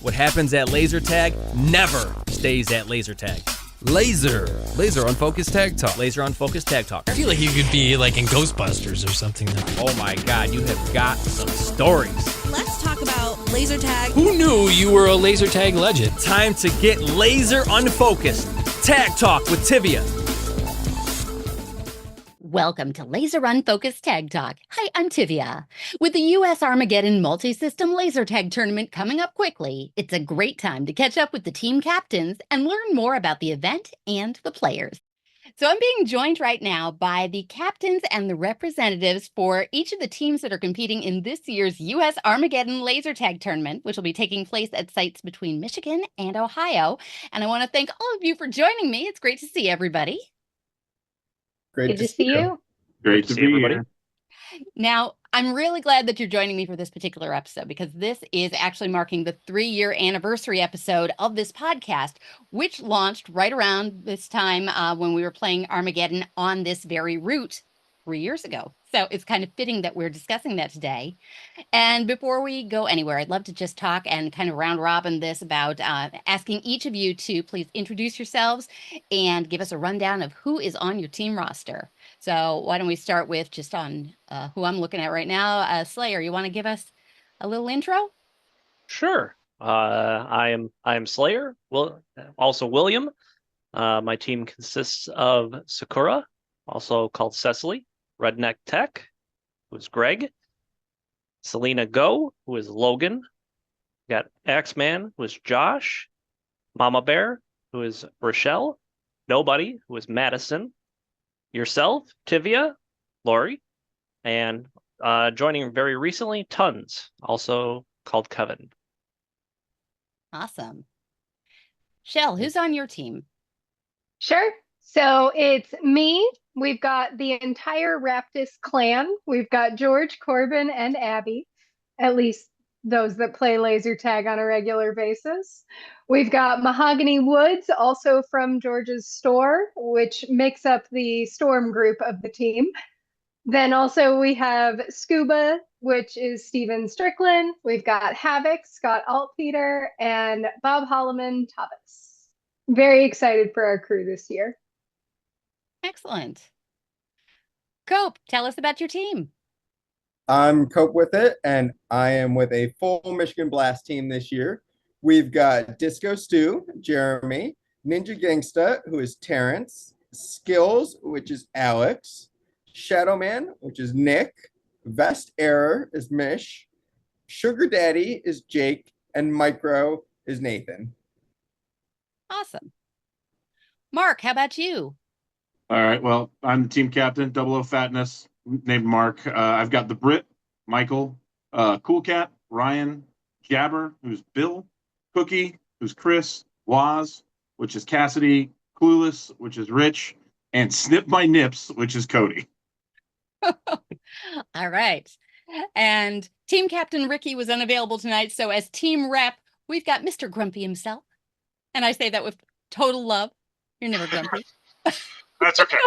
What happens at laser tag never stays at laser tag. Laser Unfocused Tag Talk. Laser Unfocused Tag Talk. I feel like you could be like in Ghostbusters or something. Oh my God, you have got some stories. Let's talk about laser tag. Who knew you were a laser tag legend? Time to get laser unfocused. Tag Talk with Tivia. Welcome to Laser Unfocused Tag Talk. Hi, I'm Tivia. With the U.S. Armageddon multi-system laser tag tournament coming up quickly, it's a great time to catch up with the team captains and learn more about the event and the players. So I'm being joined right now by the captains and the representatives for each of the teams that are competing in this year's U.S. Armageddon laser tag tournament, which will be taking place at sites between Michigan and Ohio. And I want to thank all of you for joining me. It's great to see everybody. Good to see you. Great to be here. Now, I'm really glad that you're joining me for this particular episode because this is actually marking the 3-year anniversary episode of this podcast, which launched right around this time when we were playing Armageddon on this very route 3 years ago. So it's kind of fitting that we're discussing that today. And before we go anywhere, I'd love to just talk and kind of round robin this about asking each of you to please introduce yourselves and give us a rundown of who is on your team roster. So why don't we start with just on who I'm looking at right now. Slayer, you want to give us a little intro? Sure. I am Slayer. Also William. My team consists of Sakura, also called Cecily, Redneck Tech, who is Greg, Selena Go, who is Logan, got Axeman, who is Josh, Mama Bear, who is Rochelle, Nobody, who is Madison, yourself, Tivia, Lori, and joining very recently, Tons, also called Kevin. Awesome. Shell, who's on your team? Sure. So it's me. We've got the entire Raptus clan. We've got George, Corbin, and Abby, at least those that play laser tag on a regular basis. We've got Mahogany Woods, also from George's store, which makes up the Storm group of the team. Then also we have Scuba, which is Steven Strickland. We've got Havoc, Scott Altpeter, and Bob Holloman Tavis. Very excited for our crew this year. Excellent. Cope, tell us about your team. I'm Cope with it, and I am with a full Michigan Blast team this year. We've got Disco Stu, Jeremy, Ninja Gangsta, who is Terrence, Skills, which is Alex, Shadow Man, which is Nick, Vest Error is Mish, Sugar Daddy is Jake, and Micro is Nathan. Awesome. Mark, how about you? All right. Well, I'm the team captain, Double O Fatness, named Mark. I've got the Brit, Michael, Cool Cat, Ryan, Jabber, who's Bill, Cookie, who's Chris, Waz, which is Cassidy, Clueless, which is Rich, and Snip My Nips, which is Cody. All right. And team captain Ricky was unavailable tonight. So as team rep, we've got Mr. Grumpy himself. And I say that with total love. You're never grumpy. That's okay.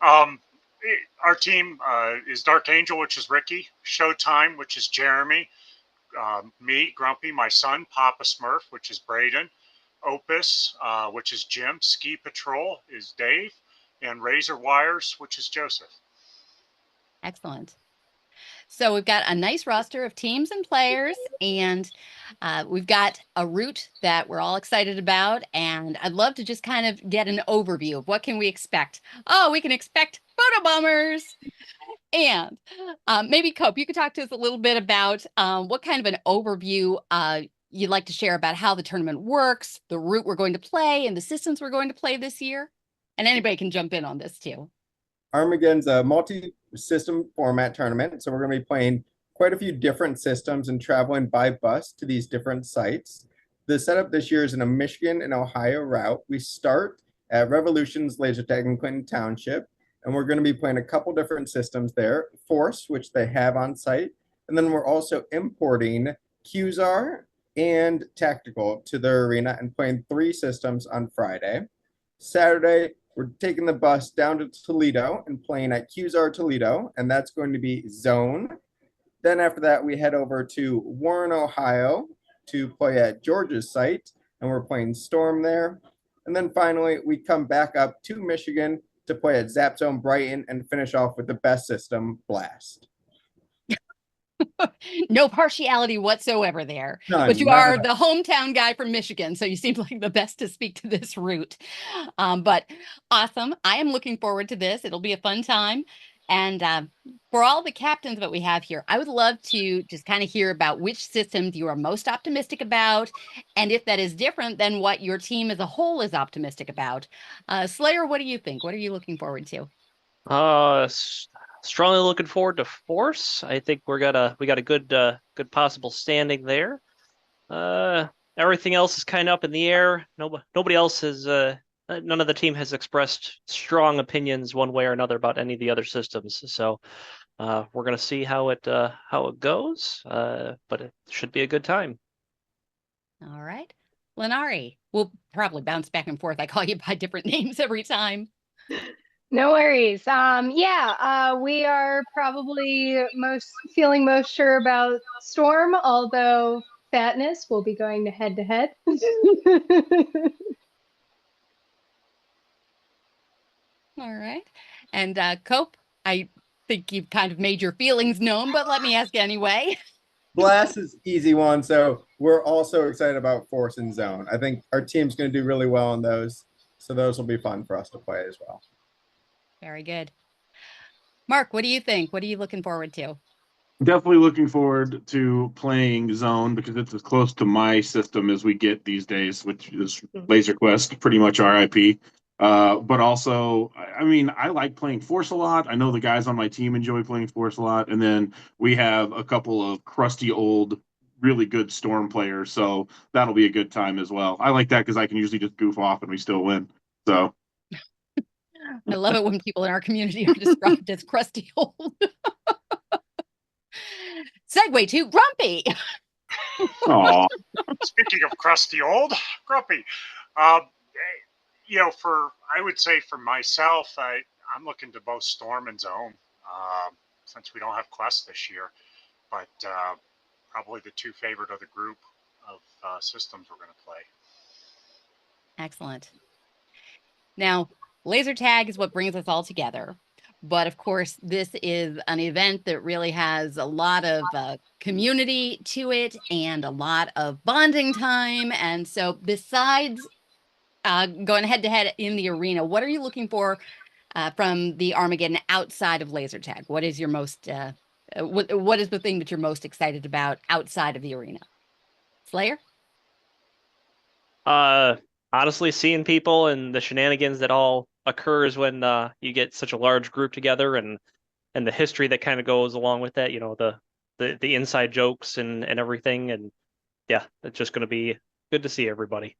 Our team is Dark Angel, which is Ricky, Showtime, which is Jeremy, me, Grumpy, my son, Papa Smurf, which is Braden, Opus, which is Jim, Ski Patrol is Dave, and Razor Wires, which is Joseph. Excellent. So we've got a nice roster of teams and players, and we've got a route that we're all excited about. And I'd love to just kind of get an overview of what can we expect. Oh, we can expect photo bombers. And maybe Cope, you could talk to us a little bit about what kind of an overview you'd like to share about how the tournament works, the route we're going to play, and the systems we're going to play this year. And anybody can jump in on this too. Armageddon's a multi-system format tournament, so we're going to be playing quite a few different systems and traveling by bus to these different sites. The setup this year is in a Michigan and Ohio route. We start at Revolution's Laser Tag in Clinton Township, and we're going to be playing a couple different systems there. Force, which they have on site, and then we're also importing QZAR and Tactical to their arena and playing 3 systems on Friday. Saturday, we're taking the bus down to Toledo and playing at QZAR Toledo, and that's going to be Zone. Then after that, we head over to Warren, Ohio, to play at Georgia's site, and we're playing Storm there. And then finally, we come back up to Michigan to play at Zap Zone Brighton and finish off with the best system, Blast. No partiality whatsoever there. None, But you none are at the hometown guy from Michigan, so you seem like the best to speak to this route. But awesome. I am looking forward to this. It'll be a fun time. And for all the captains that we have here, I would love to just kind of hear about which systems you are most optimistic about, and if that is different than what your team as a whole is optimistic about. Slayer, what do you think? What are you looking forward to? Strongly looking forward to Force. I think we got a good possible standing there. Everything else is kind of up in the air. Nobody else has none of the team has expressed strong opinions one way or another about any of the other systems. So we're gonna see how it goes. But it should be a good time. All right. Lenari, we'll probably bounce back and forth. I call you by different names every time. No worries. We are probably feeling most sure about Storm, although Fatness will be going to head. All right. And Cope, I think you've kind of made your feelings known, but let me ask anyway. Blast is easy one, so we're also excited about Force and Zone. I think our team's going to do really well on those, so those will be fun for us to play as well. Very good. Mark, what do you think? What are you looking forward to? Definitely looking forward to playing Zone because it's as close to my system as we get these days, which is Laser Quest, pretty much RIP. But also, I mean, I like playing Force a lot. I know the guys on my team enjoy playing Force a lot. And then we have a couple of crusty old, really good Storm players. So that'll be a good time as well. I like that because I can usually just goof off and we still win. So I love it when people in our community are described as crusty old. Segue to Grumpy. Aw. Speaking of crusty old, Grumpy, I would say for myself, I'm looking to both Storm and Zone, since we don't have Quest this year, but probably the two favorite of the group of systems we're going to play. Excellent. Now, laser tag is what brings us all together. But of course, this is an event that really has a lot of community to it and a lot of bonding time. And so besides going head to head in the arena, what are you looking for from the Armageddon outside of laser tag? What is your most, what is the thing that you're most excited about outside of the arena? Slayer? Honestly, seeing people and the shenanigans that all occurs when you get such a large group together, and the history that kind of goes along with that, the inside jokes and everything, and yeah, it's just going to be good to see everybody.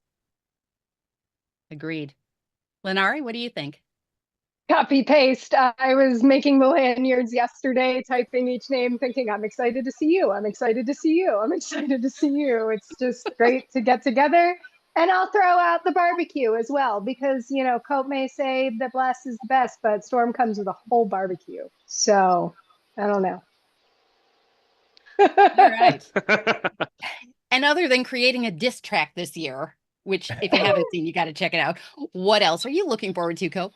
Agreed. Lenari, what do you think? Copy paste. I was making the lanyards yesterday, typing each name, thinking, I'm excited to see you. I'm excited to see you. I'm excited to see you. It's just great to get together. And I'll throw out the barbecue as well, because, Cope may say that Blast is the best, but Storm comes with a whole barbecue. So I don't know. All right. And other than creating a diss track this year, which if you haven't seen, you got to check it out. What else are you looking forward to, Cope?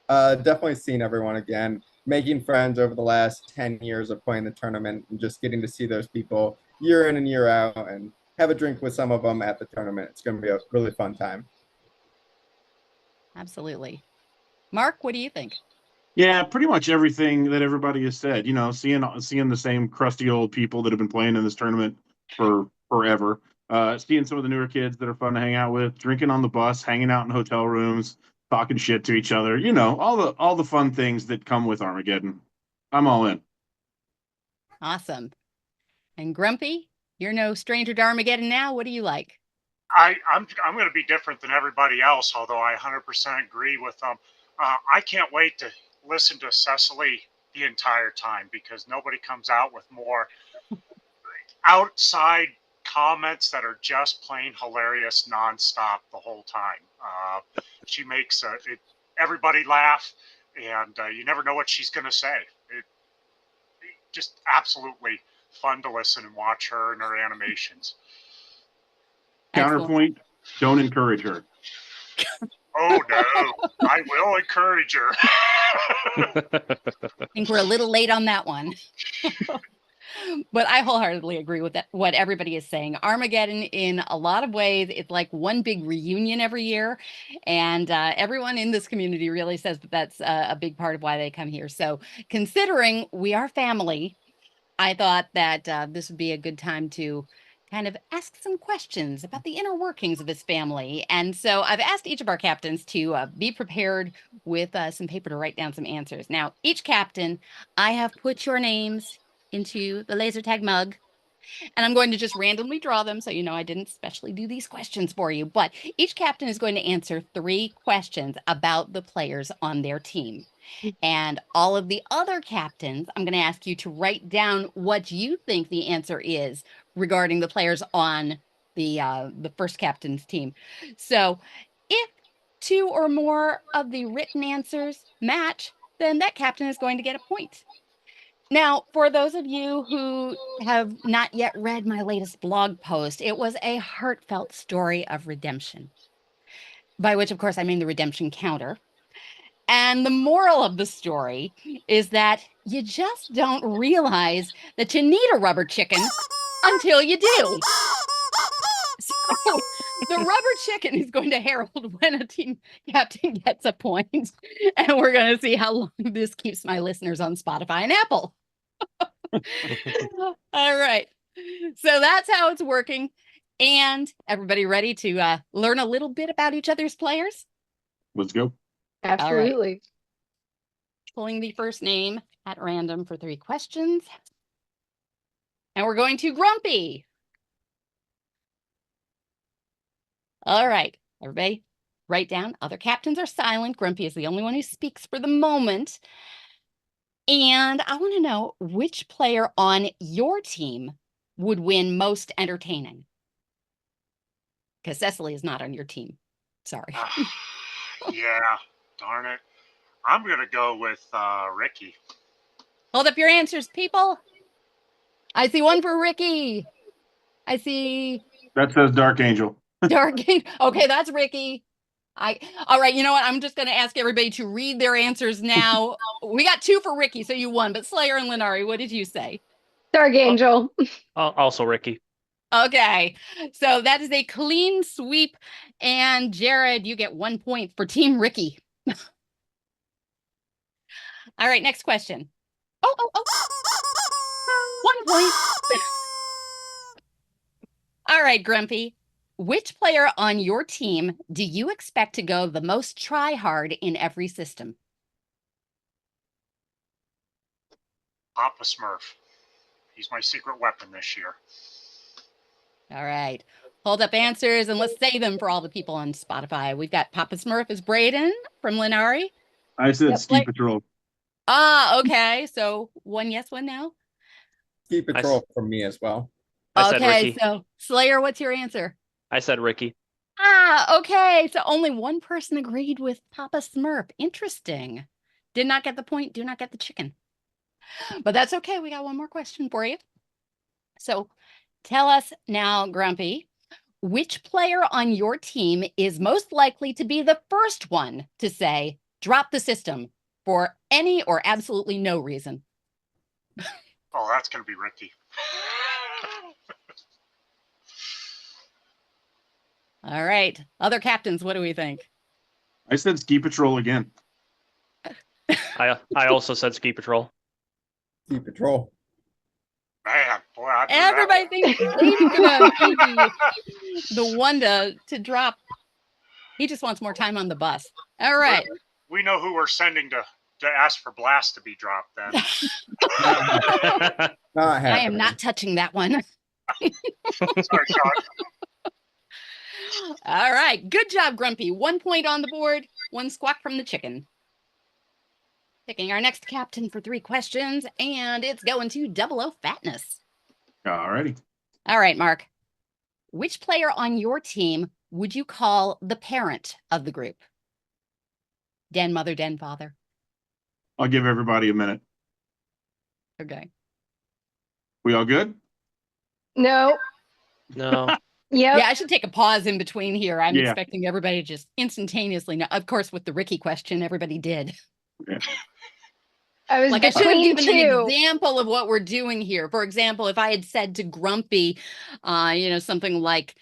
Definitely seeing everyone again, making friends over the last 10 years of playing the tournament, and just getting to see those people year in and year out and have a drink with some of them at the tournament. It's going to be a really fun time. Absolutely. Mark, what do you think? Yeah, pretty much everything that everybody has said. Seeing the same crusty old people that have been playing in this tournament for forever. Seeing some of the newer kids that are fun to hang out with, drinking on the bus, hanging out in hotel rooms, talking shit to each other. All the fun things that come with Armageddon. I'm all in. Awesome. And Grumpy, you're no stranger to Armageddon now. What do you like? I'm going to be different than everybody else, although I 100% agree with them. I can't wait to listen to Cecily the entire time, because nobody comes out with more outside comments that are just plain hilarious nonstop the whole time. She makes everybody laugh, and you never know what she's going to say. It just absolutely fun to listen and watch her and her animations. Counterpoint, don't encourage her. Oh no, I will encourage her. I think we're a little late on that one. But I wholeheartedly agree with that, what everybody is saying. Armageddon, in a lot of ways, it's like one big reunion every year. And everyone in this community really says that that's a big part of why they come here. So considering we are family, I thought that this would be a good time to kind of ask some questions about the inner workings of this family. And so I've asked each of our captains to be prepared with some paper to write down some answers. Now, each captain, I have put your names into the laser tag mug, and I'm going to just randomly draw them. So, you know, I didn't specially do these questions for you, but each captain is going to answer 3 questions about the players on their team. And all of the other captains, I'm going to ask you to write down what you think the answer is regarding the players on the first captain's team. So if 2 or more of the written answers match, then that captain is going to get a point. Now, for those of you who have not yet read my latest blog post, it was a heartfelt story of redemption, by which, of course, I mean the redemption counter. And the moral of the story is that you just don't realize that you need a rubber chicken until you do. So the rubber chicken is going to herald when a team captain gets a point, and we're going to see how long this keeps my listeners on Spotify and Apple. All right. So that's how it's working. And everybody ready to learn a little bit about each other's players? Let's go. Absolutely. Right. Pulling the first name at random for 3 questions. And we're going to Grumpy. All right, everybody, write down. Other captains are silent. Grumpy is the only one who speaks for the moment. And I want to know which player on your team would win most entertaining. Because Cecily is not on your team. Sorry. Yeah, darn it. I'm going to go with Ricky. Hold up your answers, people. I see one for Ricky. I see That says Dark Angel. Dark Angel. Okay, that's Ricky. All right, you know what? I'm just going to ask everybody to read their answers now. We got 2 for Ricky, so you won. But Slayer and Linari, what did you say? Dark Angel. Also Ricky. Okay, so that is a clean sweep. And Jared, you get 1 point for Team Ricky. All right, next question. Oh. 1 point. All right, Grumpy. Which player on your team do you expect to go the most try-hard in every system? Papa Smurf. He's my secret weapon this year. All right. Hold up answers and let's say them for all the people on Spotify. We've got Papa Smurf as Braden from Linari. I said Yep, Ski Patrol. Okay. So 1 yes, 1 no. Ski Patrol from me as well. I said Okay, Ricky. so Slayer, what's your answer? I said Ricky. Okay. So only one person agreed with Papa Smurf. Interesting. Did not get the point, do not get the chicken. But that's okay. We got one more question for you. So tell us now, Grumpy, which player on your team is most likely to be the first one to say, drop the system for any or absolutely no reason? Oh, that's going to be Ricky. All right. Other captains, what do we think? I said Ski Patrol again. I also said Ski Patrol. Ski Patrol. Man, boy, I knew Everybody thinks Dave's gonna be the one to drop. He just wants more time on the bus. All right. We know who we're sending to ask for Blast to be dropped then. Not I am not touching that one. Sorry, Sean. All right. Good job, Grumpy. 1 point on the board. 1 squawk from the chicken. Picking our next captain for 3 questions, and it's going to 00 Fatness. Alrighty. All right, Mark. Which player on your team would you call the parent of the group? Den mother, den father. I'll give everybody a minute. Okay. We all good? No. No. Yep. Yeah, I should take a pause in between here. I'm Yeah. expecting everybody to just instantaneously know. Of course, with the Ricky question, everybody did. I was Like I should have between given an two. example of what we're doing here. For example, if I had said to Grumpy, something like,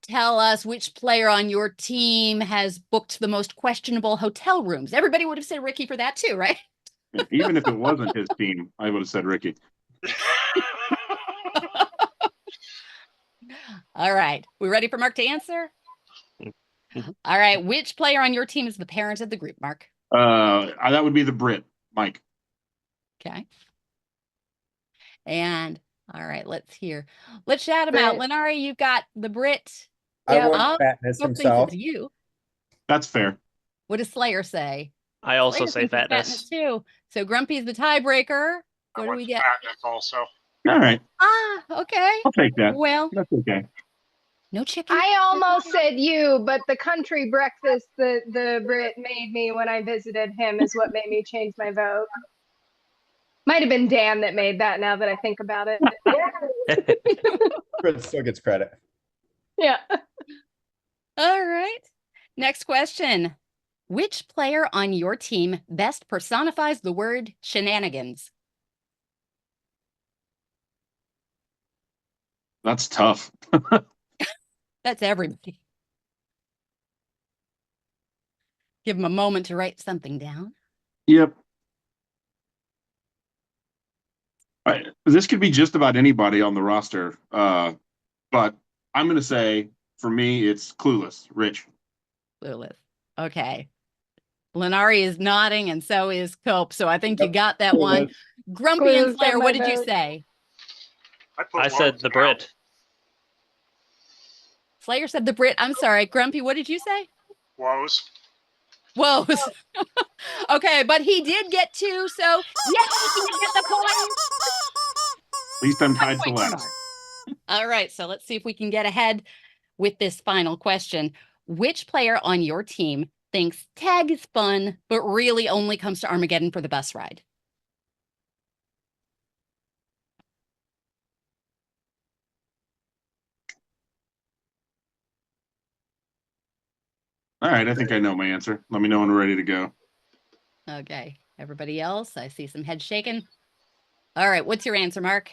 tell us which player on your team has booked the most questionable hotel rooms. Everybody would have said Ricky for that too, right? Even if it wasn't his team, I would have said Ricky. All right. We ready for Mark to answer? Mhm. All right. Which player on your team is the parent of the group, Mark? That would be the Brit, Mike. Okay. And all right, let's shout him out. Brit. Lenari, you've got the Brit. I Yep. want Fatness Smoke thinks himself. it's you. That's fair. What does Slayer say? I also Slayer say thinks it's fatness. too. So Grumpy's the tiebreaker. I What do went we to get? fatness also. All right. Okay. I'll take that. Well, That's okay. no chicken. I almost said you, but the country breakfast that the Brit made me when I visited him is what made me change my vote. Might have been Dan that made that now that I think about it. Fred still gets credit. Yeah. All right. Next question. Which player on your team best personifies the word shenanigans? That's tough. That's everybody. Give them a moment to write something down. Yep. This could be just about anybody on the roster, but I'm going to say, for me, it's Clueless, Rich. Clueless. Okay. Lenari is nodding, and so is Cope. So I think you Yep. got that one. Clueless. Grumpy and Clueless got Slayer, my what did you vote. say? I said the Brit. Slayer said the Brit. I'm sorry. Grumpy, what did you say? Woes. Whoa. Okay, but he did get two, so yeah, he did get the point. At least I'm tied for Point to last. Mark. All right, so let's see if we can get ahead with this final question. Which player on your team thinks tag is fun, but really only comes to Armageddon for the bus ride? All right, I think I know my answer. Let me know when we're ready to go. Okay, everybody else, I see some heads shaking. All right, what's your answer, Mark?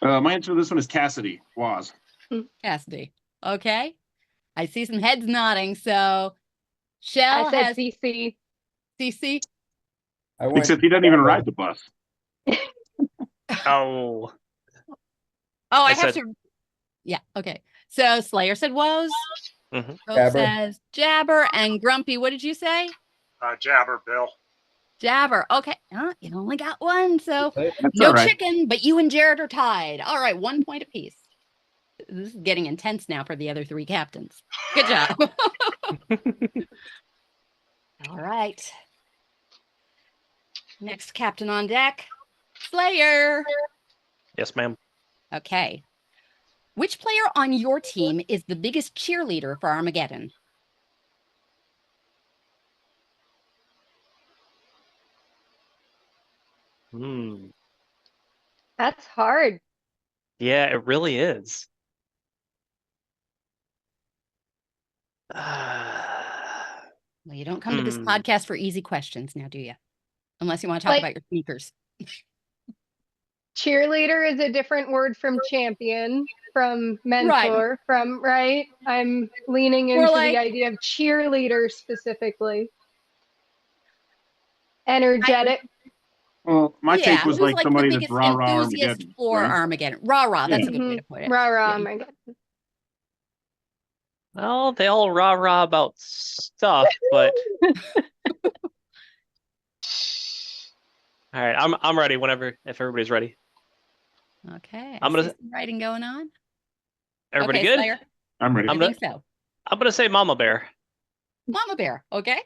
My answer to this one is Cassidy, Waz. Cassidy. Okay, I see some heads nodding. So Shell I said has CC. CC. I went Except he doesn't even ride the bus. Oh, Oh, I I have said- to. Yeah, okay. So Slayer said woes. Mhm. Hope Jabber. says Jabber, and Grumpy, what did you say? Jabber Bill. Jabber. Okay. You only got one, so That's no all right. chicken, but you and Jared are tied. All right, 1 point apiece. This is getting intense now for the other three captains. Good job. All right. Next captain on deck, Slayer. Yes, ma'am. Okay. Which player on your team is the biggest cheerleader for Armageddon? Hmm. That's hard. Yeah, it really is. Well, you don't come to this Hmm. podcast for easy questions now, do you? Unless you want to talk Like- about your sneakers. Cheerleader is a different word from champion, from mentor, from right. I'm leaning More into like- the idea of cheerleader specifically. Energetic. Well, my take was who's like the somebody that's biggest rah-rah enthusiast Armageddon. for right? Armageddon. Rah-rah, that's Yeah. a good way to put it. Rah rah. Yeah. Oh my God. Well, they all rah rah about stuff, but all right, I'm ready whenever if everybody's ready. Okay. I'm I gonna- see some writing going on. Everybody Okay, good? Slayer, I'm ready. I I'm think so. gonna say Mama Bear. Mama Bear, okay?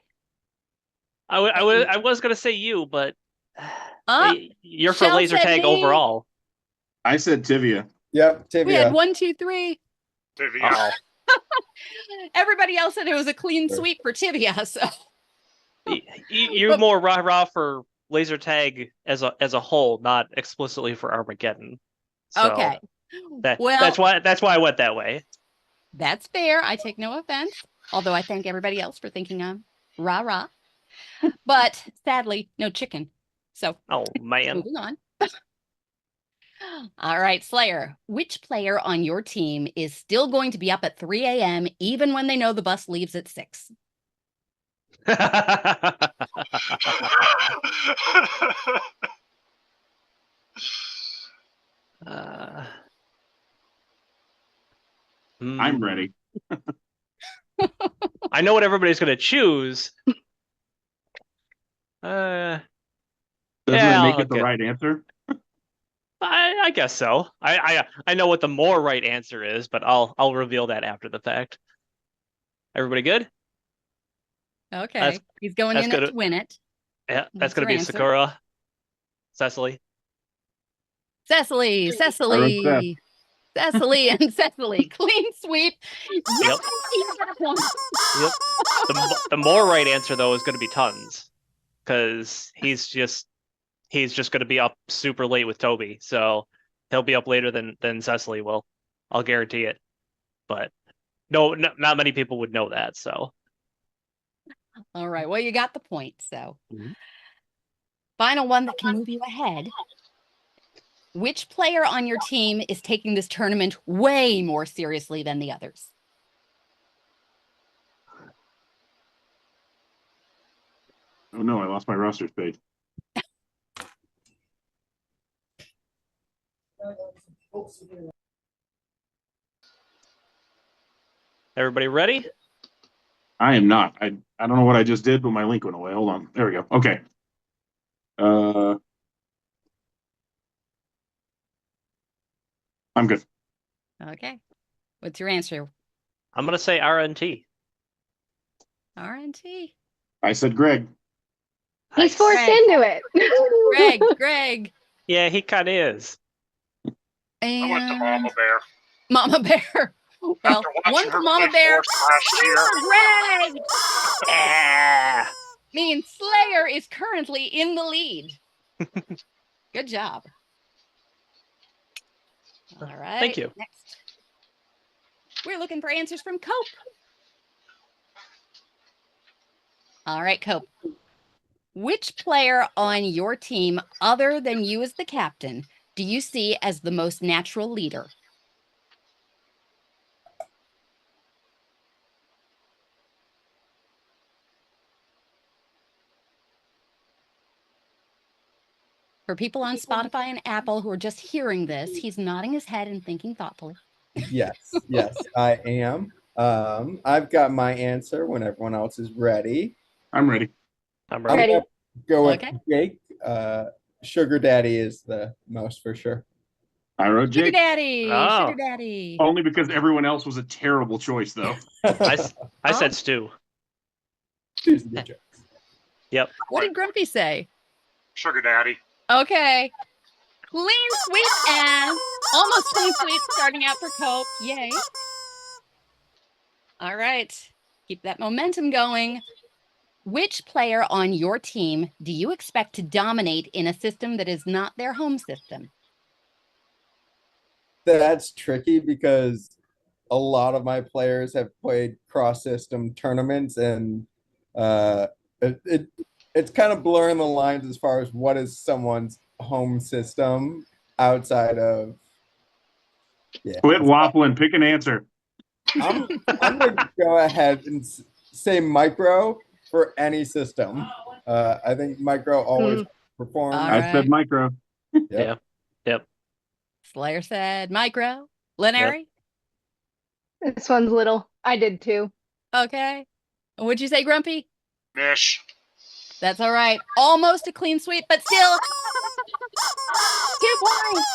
I was gonna say you, but Uh, you're for Shell laser said tag me. overall. I said Tivia. Yep, we had Tivia. 1, 2, 3. Tivia. Oh, Everybody else said it was a clean sweep for Tivia, so. you're more rah rah for laser tag as a whole, not explicitly for Armageddon. So Okay. that's Well, why I went that way. That's fair. I take no offense. Although I thank everybody else for thinking I'm rah-rah. But sadly, no chicken. So Oh, man. moving on. All right, Slayer. Which player on your team is still going to be up at 3 a.m. even when they know the bus leaves at 6? I'm ready. I know what everybody's going to choose. Doesn't Yeah, that make I'll it the get- right answer? I guess so. I know what the more right answer is, but I'll reveal that after the fact. Everybody good? Okay. He's going that's in good. it to win it. Yeah, that's What's going to your be answer? Sakura. Cecily. Cecily, I wrote Seth. Cecily, and Cecily. Clean sweep. Yes, Yep. The more right answer though is going to be Tons, because he's just going to be up super late with Toby, so he'll be up later than Cecily will. I'll guarantee it. But no, not many people would know that. So All right. Well, you got the point. So, Mhm. final one that can move you ahead. Which player on your team is taking this tournament way more seriously than the others? Oh no, I lost my rosters page. Everybody ready? I am not. I don't know what I just did, but my link went away. Hold on. There we go. Okay. I'm good. Okay. What's your answer? I'm going to say RNT. RNT. I said Greg. He's forced Greg. into it. Greg. Yeah, he kind of is. I went to And Mama Bear. Mama Bear. Well, After watching one her for Mama play Bear. Force last year. Greg. Yeah. Means Slayer is currently in the lead. Good job. All right. Thank you. Next. We're looking for answers from Cope. All right, Cope. Which player on your team, other than you as the captain, do you see as the most natural leader? For people on Spotify and Apple who are just hearing this, he's nodding his head and thinking thoughtfully. Yes, I am. I've got my answer when everyone else is ready. I'm ready. I'm I'm ready. gonna go with Okay. Jake. Sugar Daddy is the most for sure. I wrote Sugar Jake. Daddy. Oh. Sugar Daddy. Only because everyone else was a terrible choice, though. I said Stu. Choose the choice. Yep. What did Grumpy say? Sugar Daddy. Okay. Clean sweep and almost clean sweep starting out for Cope. Yay. All right. Keep that momentum going. Which player on your team do you expect to dominate in a system that is not their home system? That's tricky because a lot of my players have played cross-system tournaments, and it's kind of blurring the lines as far as what is someone's home system outside of. Yeah, Quit waffling. Pick an answer. I'm gonna go ahead and say micro for any system. I think micro always performs. All I right. said micro. Yeah. Yep. Slayer said micro. Linary? This one's little. I did too. Okay. What'd you say, Grumpy? Mish. That's all right. Almost a clean sweep, but still 2 points.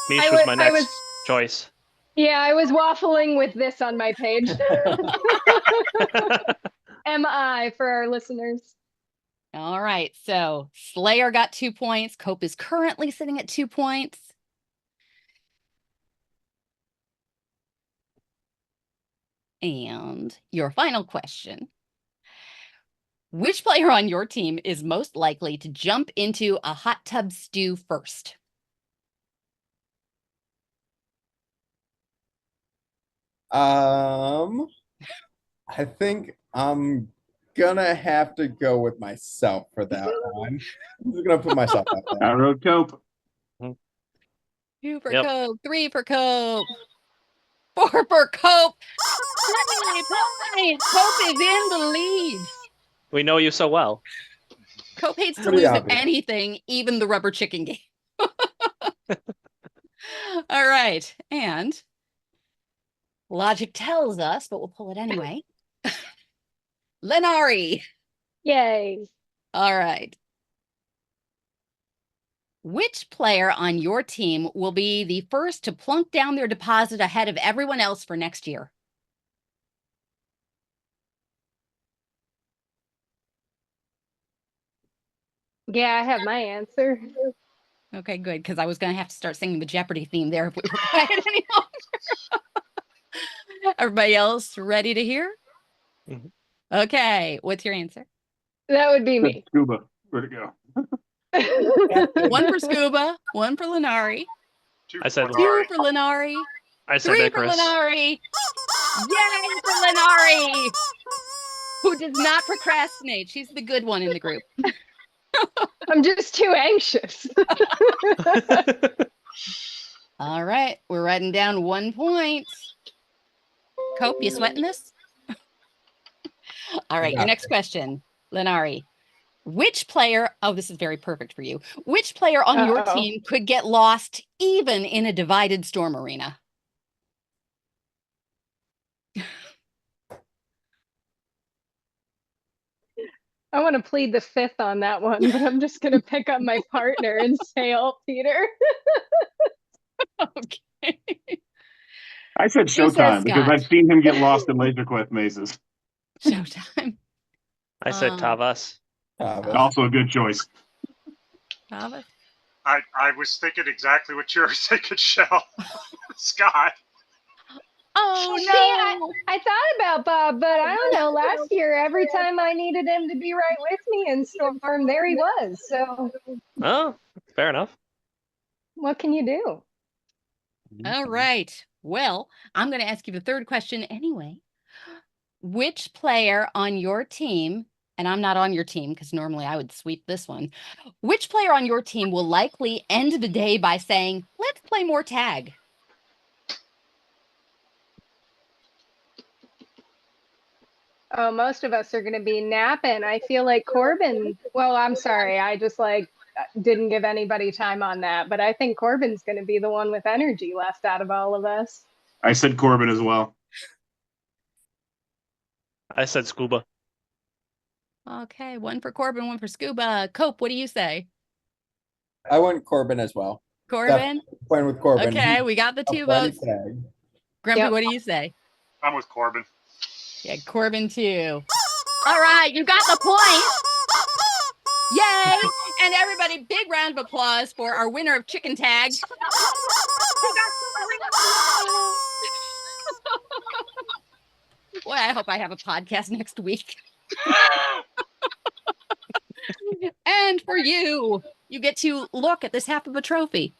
Mish was my next choice. Yeah, I was waffling with this on my page. MI for our listeners. All right. So Slayer got 2 points. Cope is currently sitting at 2 points. And your final question. Which player on your team is most likely to jump into a hot tub stew first? I think I'm gonna have to go with myself for that one. I'm just gonna put myself out there. I wrote Cope. 2 for Yep. Cope, 3 for Cope, 4 for Cope. 3 points. Cope is in the lead. We know you so well. Cope hates to Pretty lose at obvious. anything, even the rubber chicken game. All right. And logic tells us, but we'll pull it anyway. Lenari. Yay. All right. Which player on your team will be the first to plunk down their deposit ahead of everyone else for next year? Yeah, I have my answer. Okay, good, because I was going to have to start singing the Jeopardy theme there if we were quiet any longer. Everybody else ready to hear? Mhm. Okay, what's your answer? That would be me. Scuba. Where'd it go? 1 for Scuba, 1 for Lenari, I said 2 Lenari. for Lenari, I said 3 for Icarus. Lenari. Yay for Lenari, who does not procrastinate. She's the good one in the group. I'm just too anxious. All right, we're writing down 1 point. Cope, you sweating this? All right, your next question, Lenari. Which player, oh, this is very perfect for you. Which player on your Uh-oh. team could get lost even in a divided storm arena? I want to plead the fifth on that one, but I'm just going to pick up my partner and say, oh, Peter. Okay. I said Who says Showtime because Scott? I've seen him get lost in Laser Quest mazes. Showtime. I said Tavas. Also a good choice. Tavas? I was thinking exactly what you were thinking, Shell. Scott. Oh, See, no. I thought about Bob, but I don't know. Last year, every time I needed him to be right with me in Storm, there he was. So Oh, fair enough. what can you do? All right. Well, I'm going to ask you the third question anyway. Which player on your team, and I'm not on your team because normally I would sweep this one. Which player on your team will likely end the day by saying, let's play more tag? Oh, most of us are going to be napping. I feel like Corbin. Well, I'm sorry. I just didn't give anybody time on that, but I think Corbin's going to be the one with energy left out of all of us. I said Corbin as well. I said Scuba. Okay, 1 for Corbin, 1 for Scuba. Cope, what do you say? I went Corbin as well. Corbin? Playing with Corbin. Okay, we got the 2 Bloody votes. tag. Grumpy, Yep. what do you say? I'm with Corbin. Yeah, Corbin too. All right, you got the point. Yay! And everybody, big round of applause for our winner of Chicken Tag. Boy, I hope I have a podcast next week. And for you, you get to look at this half of a trophy.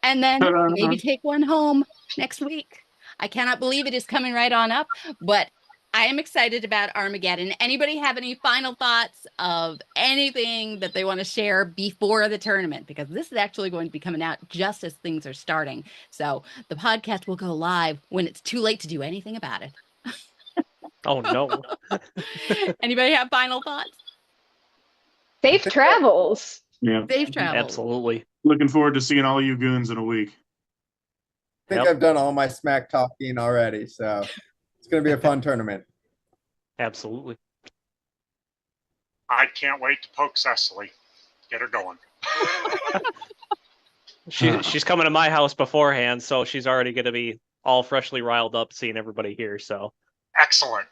And then maybe take one home next week. I cannot believe it is coming right on up, but I am excited about Armageddon. Anybody have any final thoughts of anything that they want to share before the tournament? Because this is actually going to be coming out just as things are starting. So the podcast will go live when it's too late to do anything about it. Oh, no. Anybody have final thoughts? Safe travels. Yeah. Safe travel. Absolutely. Looking forward to seeing all you goons in a week. I think Yep. I've done all my smack talking already, so it's going to be a fun tournament. Absolutely. I can't wait to poke Cecily. Get her going. She's coming to my house beforehand, so she's already going to be all freshly riled up seeing everybody here. So Excellent.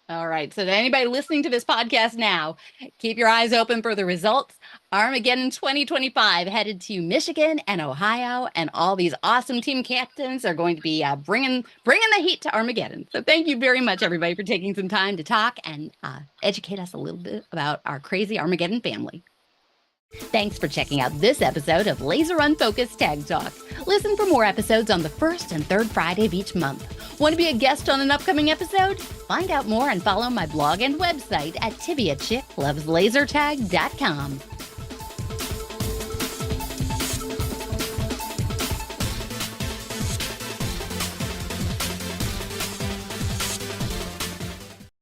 All right. So to anybody listening to this podcast now, keep your eyes open for the results. Armageddon 2025 headed to Michigan and Ohio, and all these awesome team captains are going to be bringing the heat to Armageddon. So thank you very much, everybody, for taking some time to talk and educate us a little bit about our crazy Armageddon family. Thanks for checking out this episode of Laser Unfocused Tag Talk. Listen for more episodes on the first and third Friday of each month. Want to be a guest on an upcoming episode? Find out more and follow my blog and website at TiviaChickLovesLaserTag.com.